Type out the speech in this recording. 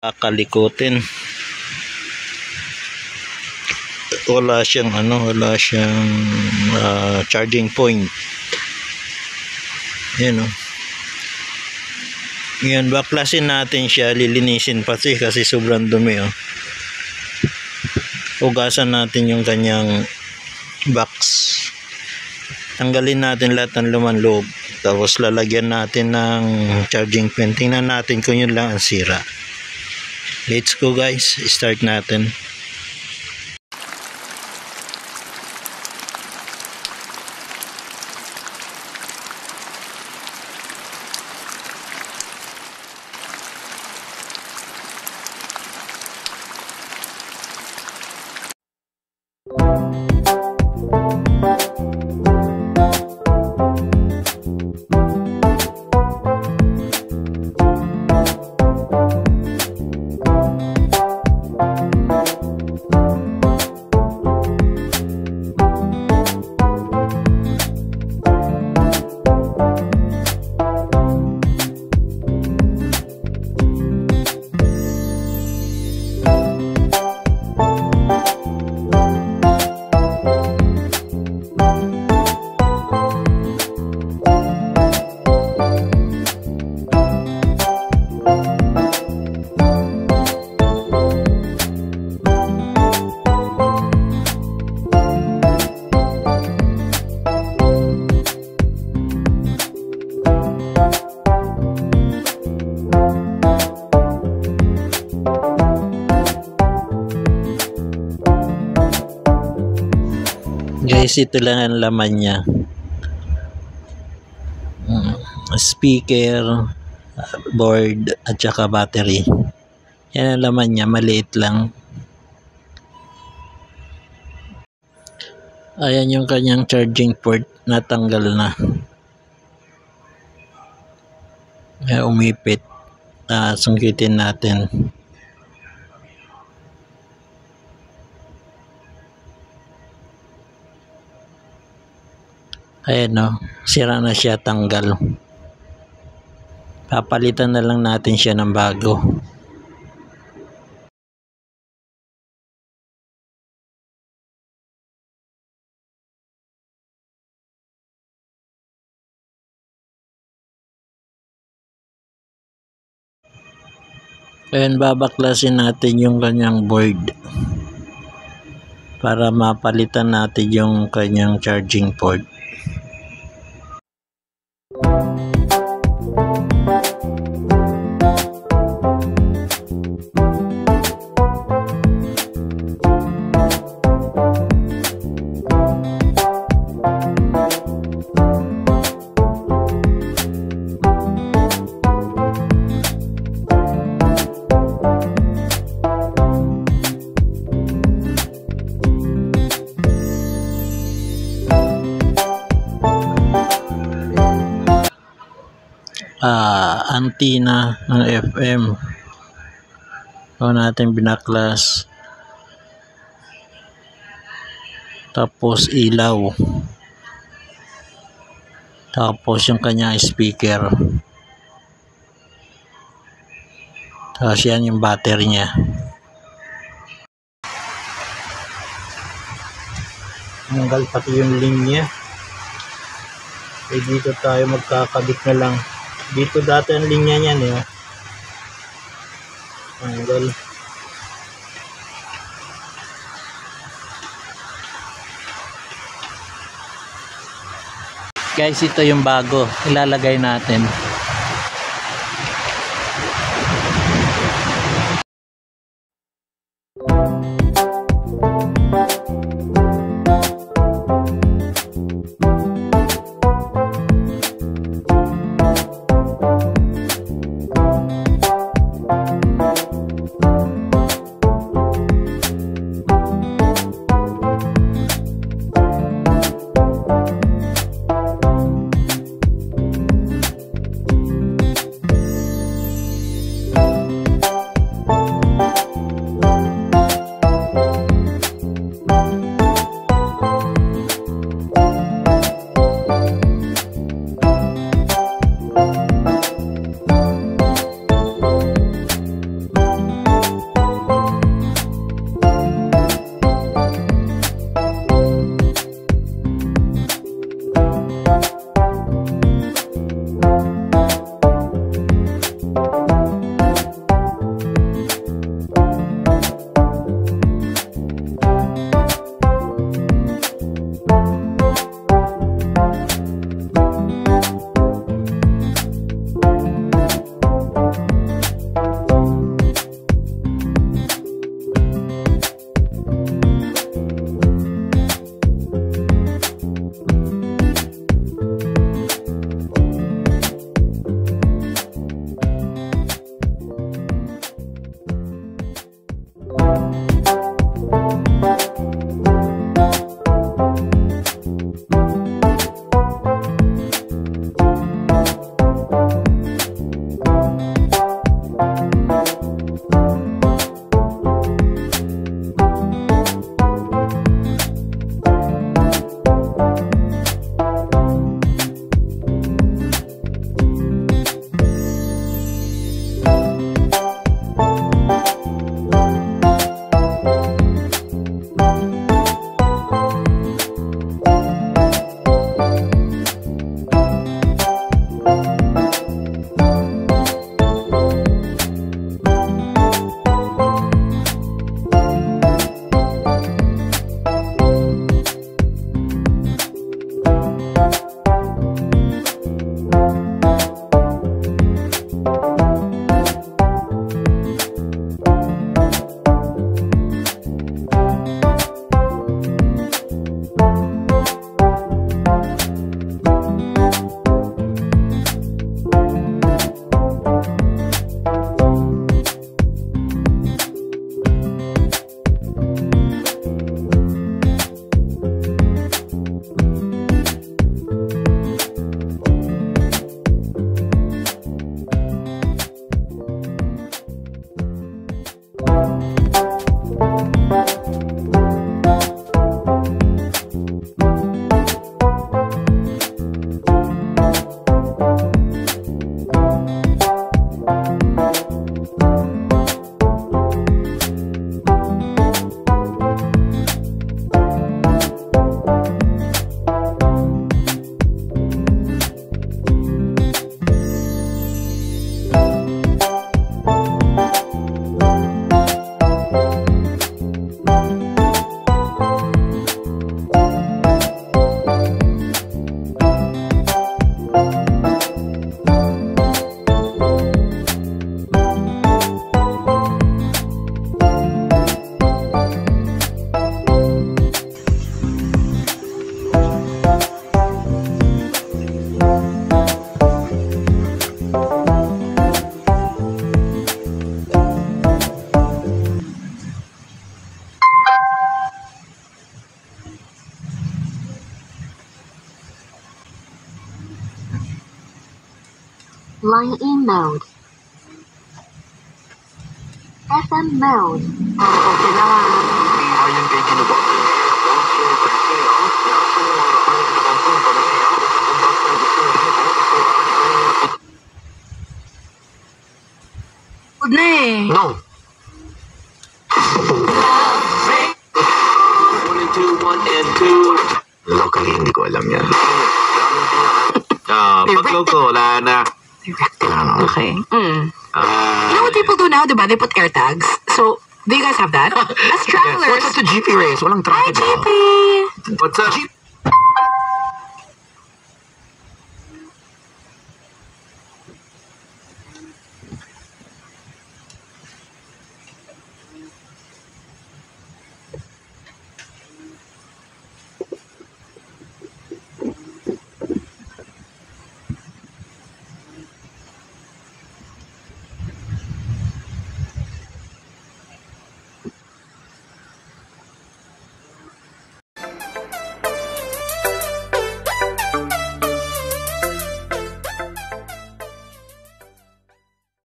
kakalikutin. Wala siyang charging point. Yan o. Yan, baklasin natin siya, lilinisin pati kasi sobrang dumi o. Hugasan natin yung kanyang box. Tanggalin natin lahat ng laman loob. Tapos lalagyan natin ng charging pin. Tingnan natin kung yun lang ang sira. Let's go guys, start natin. Guys, ito lang ang laman niya. Speaker, board, at saka battery. Yan ang laman niya, maliit lang. Ayan yung kanyang charging port, natanggal na. Kaya umipit. Sungkitin natin. Ayan o, sira na siya, tanggal. Papalitan na lang natin siya ng bago. Ayan, babaklasin natin yung kanyang board para mapalitan natin yung kanyang charging port. Antenna ng FM. Ito natin binaklas. Tapos ilaw. Tapos yung kanyang speaker. Tapos yan yung battery niya. Tanggal pati yung linya. Eh, dito tayo magkakabit na lang. Dito dati ang linya niyan eh. Tanggal. Guys, ito yung bago. Ilalagay natin. Line E mode. FM mode. Okay na nga. Ayon kay Ginoo. Good na eh. No. 1 and 2. Locally, hindi ko alam yan. Pag local, wala na. Okay. You know what people do now, diba? They put air tags. So, do you guys have that? As travelers. What's up to GP race? Walang Hi, traffic. GP! What's up?